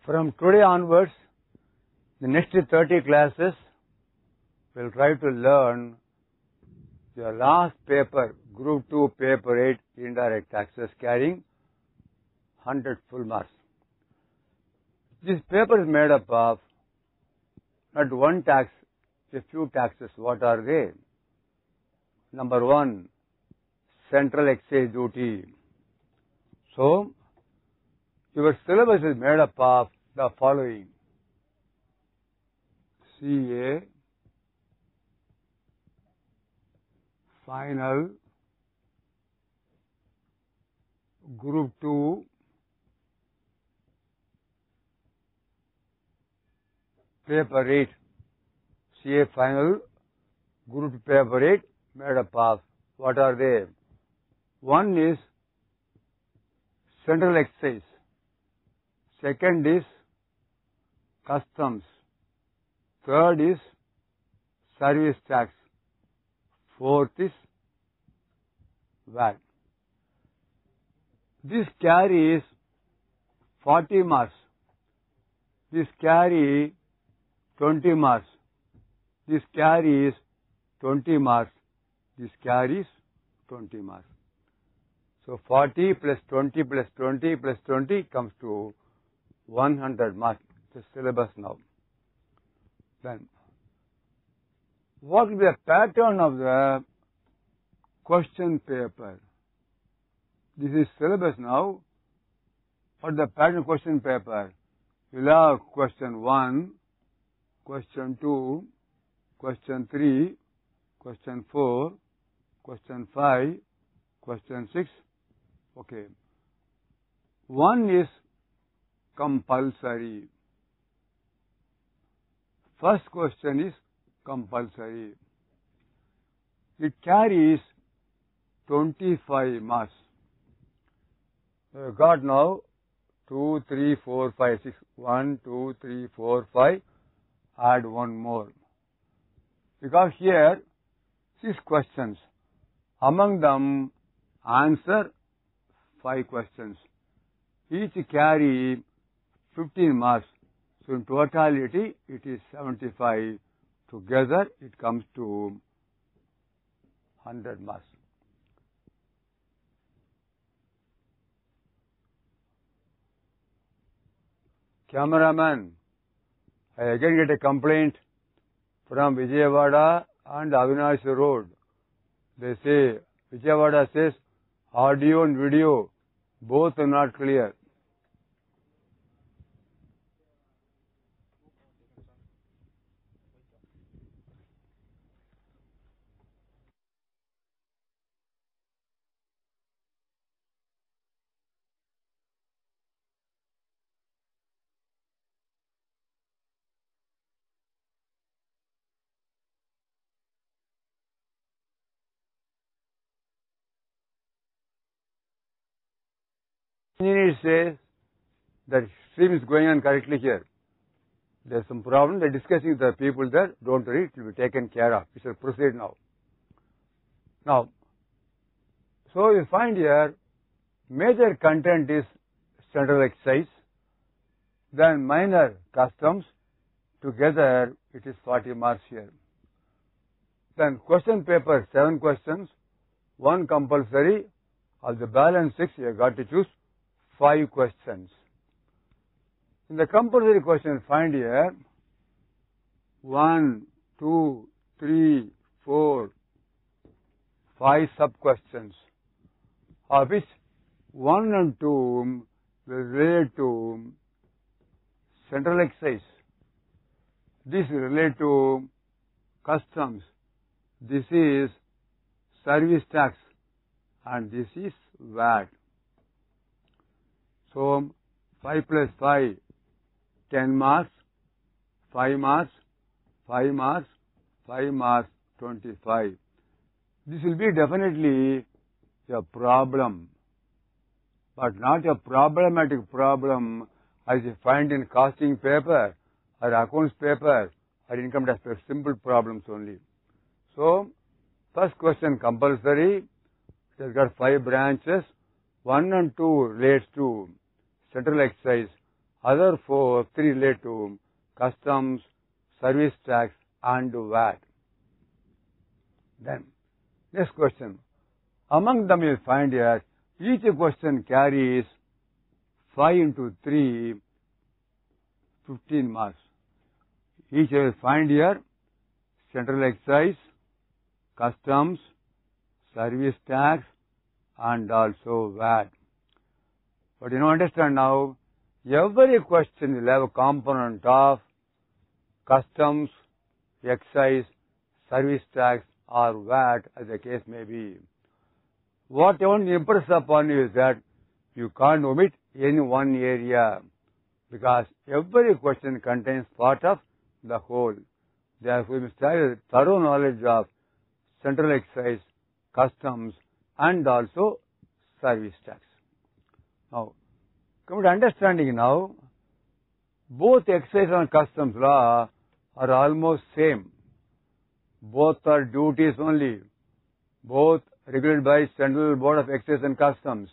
From today onwards, the next 30 classes, we'll try to learn the last paper, Group 2, Paper 8, Indirect Taxes, carrying 100 full marks. This paper is made up of not one tax, a few taxes. What are they? Number 1, central excise duty. So, your syllabus is made up of the following: CA, final, Group 2, Paper 8. CA final, Group 2, Paper 8, made up of, what are they? One is central excise. Second is customs. Third is service tax. Fourth is VAT. This carries 40 marks. This carry 20 marks. This carries 20 marks. This carries 20 marks. So 40 plus 20 plus 20 plus 20 comes to 100 marks. The syllabus now. Then, what will be the pattern of the question paper? This is syllabus now. What is the pattern question paper? You will have question 1, question 2, question 3, question 4, question 5, question 6. Okay. 1 is compulsory. First question is compulsory. It carries 25 marks. Got now 2, 3, 4, 5, 6. 1, 2, 3, 4, 5. Add one more. Because here 6 questions. Among them, answer 5 questions. Each carry 15 marks. So in totality, it is 75. Together, it comes to 100 marks. Cameraman, I again get a complaint from Vijayawada and Avinash Road. They say, Vijayawada says, audio and video, both are not clear. Engineer says that stream is going on correctly here. There is some problem. They are discussing with the people there. Don't worry, it will be taken care of. We shall proceed now. Now, so you find here, major content is central excise, then minor customs. Together, it is 40 marks here. Then question paper, 7 questions, 1 compulsory. Of the balance 6, you have got to choose 5 questions. In the compulsory question, find here 1, 2, 3, 4, 5 sub-questions, of which 1 and 2 will relate to central excise. This will relate to customs. This is service tax. And this is VAT. So, 5 plus 5, 10 marks, 5 marks, 5 marks, 5 marks, 25. This will be definitely a problem, but not a problematic problem as you find in costing paper or accounts paper or income tax paper, simple problems only. So, first question compulsory, it has got 5 branches, 1 and 2 relates to central excise, Other three relate to customs, service tax, and VAT. Then, next question. Among them you will find here, each question carries 5 into 3, 15 marks. Each you will find here, central excise, customs, service tax, and also VAT. But you know, understand now, every question will have a component of customs, excise, service tax, or VAT, as the case may be. What I want to impress upon you is that you can't omit any one area, because every question contains part of the whole. Therefore, we must have a thorough knowledge of central excise, customs, and also service tax. Now, come to understanding now, both excise and customs law are almost same. Both are duties only. Both regulated by Central Board of Excise and Customs.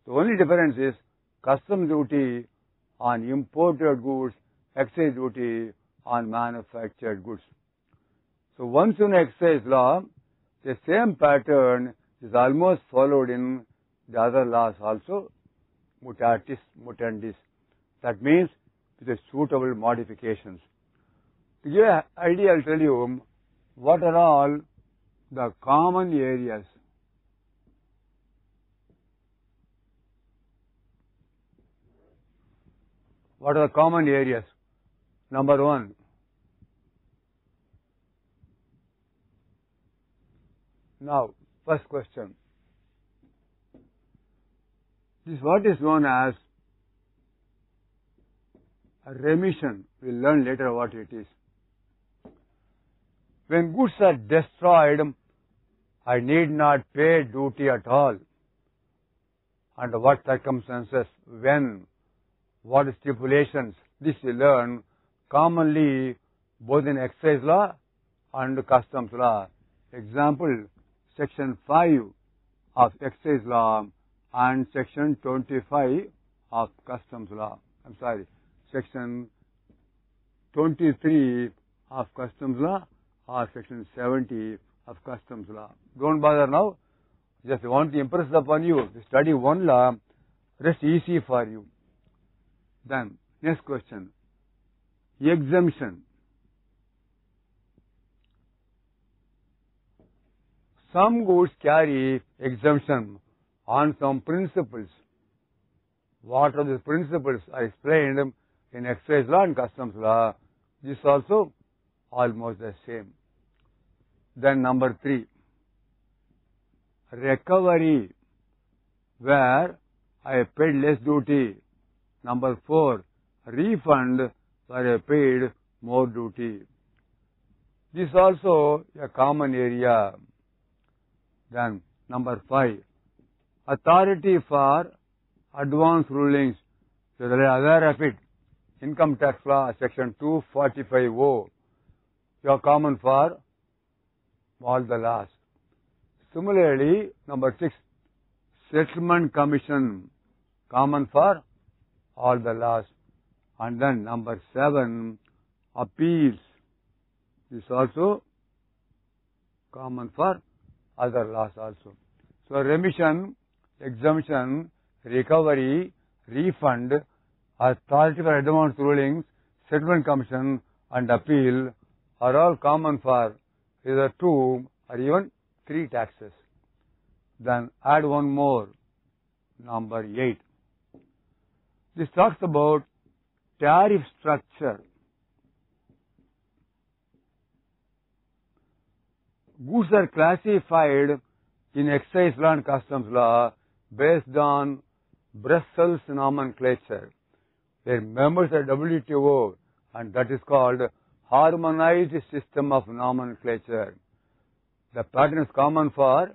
The only difference is custom duty on imported goods, excise duty on manufactured goods. So once in excise law, the same pattern is almost followed in the other laws also, mutatis mutandis. That means with the suitable modifications. To give an idea, I'll tell you what are all the common areas. What are the common areas? Number 1. Now, first question. This is what is known as a remission. We'll learn later what it is. When goods are destroyed, I need not pay duty at all. Under what circumstances, when, what stipulations, this we learn commonly both in excise law and customs law. Example, section 5 of excise law and section 25 of customs law. Section 23 of customs law or section 70 of customs law. Don't bother now. Just want to impress upon you. To study one law, rest easy for you. Then, next question. Exemption. Some goods carry exemption on some principles. What are these principles are explained in excise law and customs law. This also almost the same. Then number 3. Recovery, where I paid less duty. Number 4. Refund, where I paid more duty. This is also a common area. Then number 5. Authority for advance rulings. So you are aware of it. Income tax law, section 245O. You are common for all the laws. Similarly, number 6, settlement commission, common for all the laws. And then number 7, appeals. This is also common for other laws also. So remission, exemption, recovery, refund, authority for advance rulings, settlement commission, and appeal are all common for either 2 or even 3 taxes. Then add one more, number 8. This talks about tariff structure. Goods are classified in excise law and customs law based on Brussels nomenclature. They're members of WTO, and that is called harmonized system of nomenclature. The pattern is common for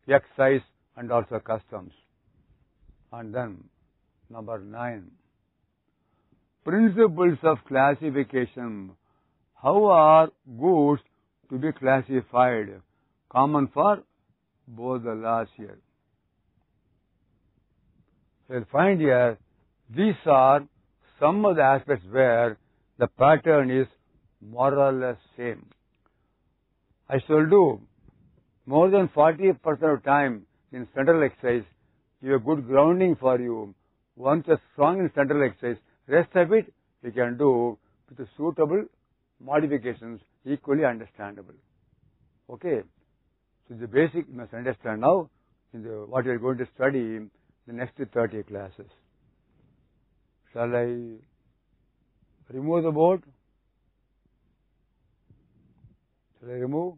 excise and also customs. And then number 9. Principles of classification. How are goods to be classified? Common for both the laws here. You'll find here, these are some of the aspects where the pattern is more or less same. I shall do more than 40% of time in central exercise, give a good grounding for you. Once you're strong in central exercise, rest of it you can do with the suitable modifications, equally understandable. Okay? So the basic you must understand now in what you are going to study in the next 30 classes. Shall I remove the board? Shall I remove?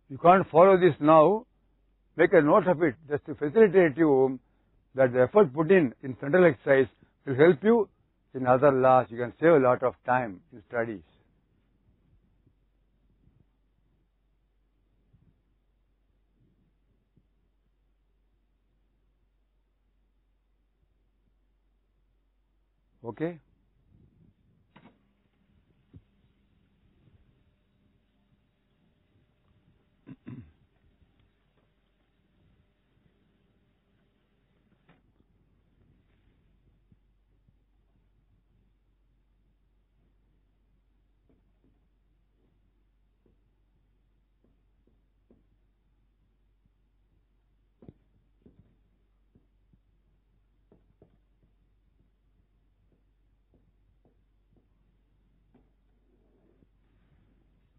You can't follow this now. Make a note of it just to facilitate you that the effort put in central exercise will help you in other laws. You can save a lot of time in studies. Okay?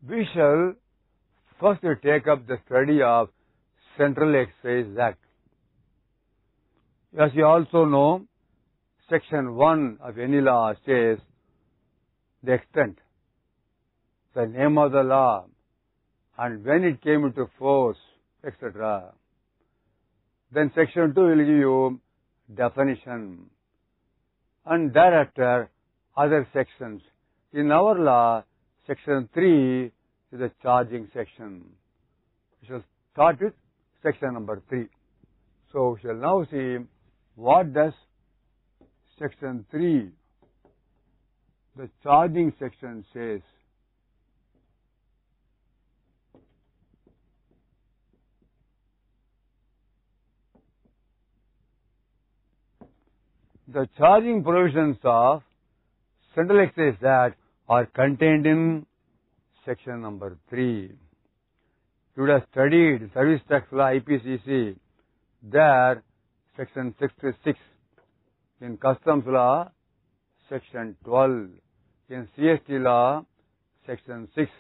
We shall first take up the study of Central Excise Act. As you also know, Section 1 of any law says the extent, the name of the law, and when it came into force, etc. Then Section 2 will give you definition, and thereafter other sections. In our law, Section 3 is the charging section. We shall start with section number 3. So we shall now see what does Section 3, the charging section, says. The charging provisions of Central Excise Act are contained in section number 3. You would have studied Service Tax Law IPCC, there section 66. In Customs Law, section 12. In CST Law, section 6.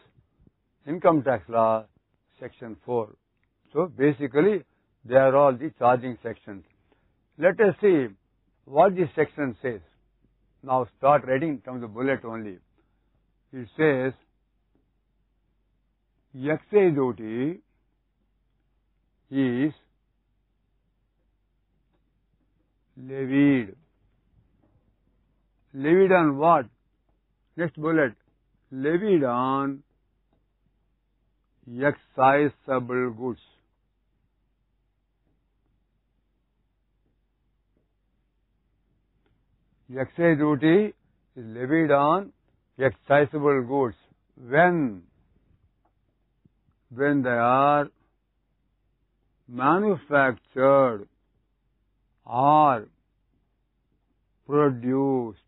Income Tax Law, section 4. So basically, they are all the charging sections. Let us see what this section says. Now start writing from the bullet only. It says, excise duty is levied. Levied on what? Next bullet. Levied on excisable goods. Excise duty is levied on excisable goods when they are manufactured or produced.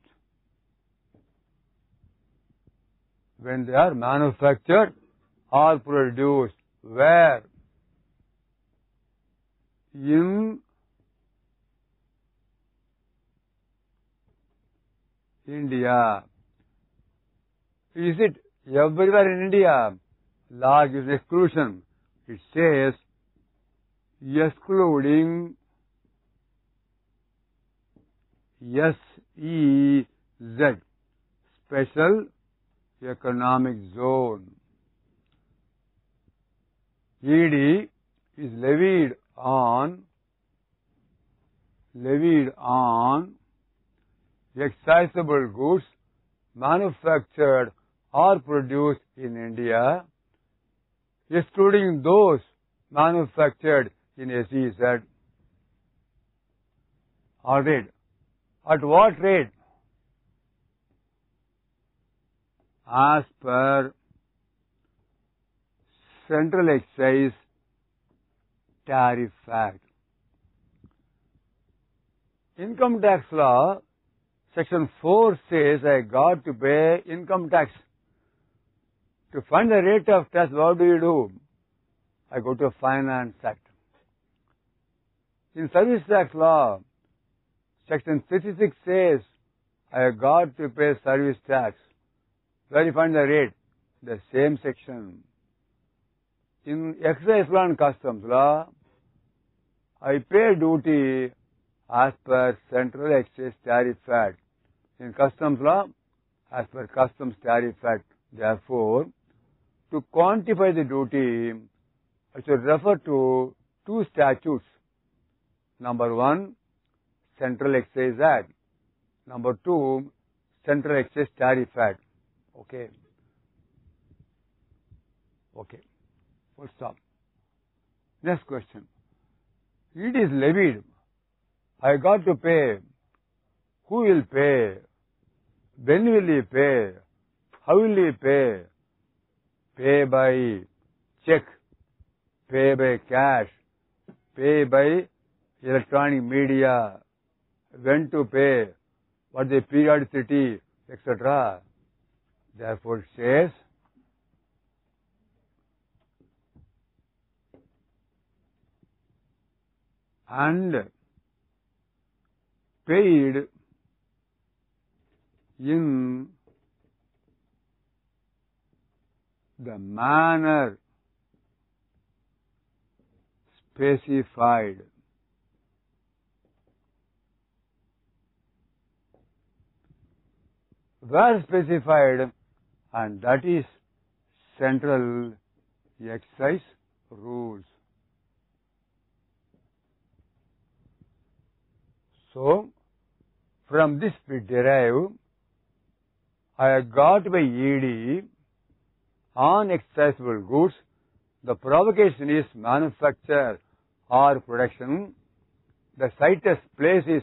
When they are manufactured or produced. Where? In India. Is it everywhere in India? Law gives exclusion. It says, excluding SEZ, Special Economic Zone. ED is levied on excisable goods manufactured or produced in India, excluding those manufactured in SEZ. Audit. At what rate? As per Central Excise Tariff Act. Income tax law, section 4 says I got to pay income tax. To find the rate of tax, what do? I go to Finance Act. In Service Tax law, section 36 says I got to pay service tax. Where do you find the rate? The same section. In Excise law and Customs law, I pay duty as per Central Excise Tariff Act. In Customs law, as per Customs Tariff Act. Therefore, to quantify the duty, I should refer to two statutes. Number 1, Central Excise Act. Number 2, Central Excise Tariff Act. Okay. Full stop. Next question. It is levied. I got to pay. Who will pay? When will he pay? How will he pay? Pay by check, pay by cash, pay by electronic media, when to pay, what the periodicity, etc. Therefore, it says, and paid in the manner specified. Where specified? And that is Central Excise rules. So, from this we derive, I got by ED on excisable goods, the provocation is manufacture or production. The citus place is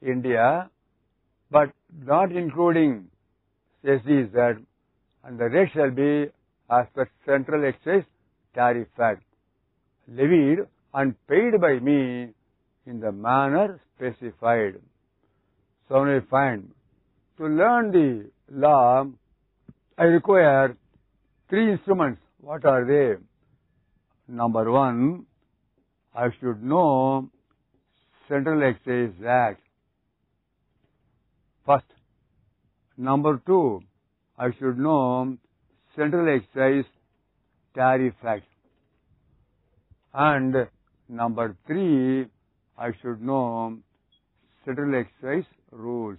India, but not including SEZ, and the rate shall be as per Central Excise Tariff Act, levied and paid by me in the manner specified. So we find, to learn the law, I require 3 instruments. What are they? Number 1, I should know Central Excise Act. First. Number 2, I should know Central Excise Tariff Act. And number 3, I should know Central Excise rules.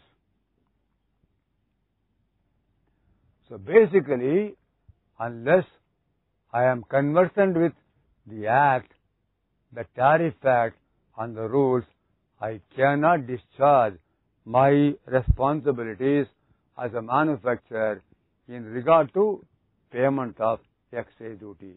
So basically, unless I am conversant with the Act, the Tariff Act and the rules, I cannot discharge my responsibilities as a manufacturer in regard to payment of excise duty.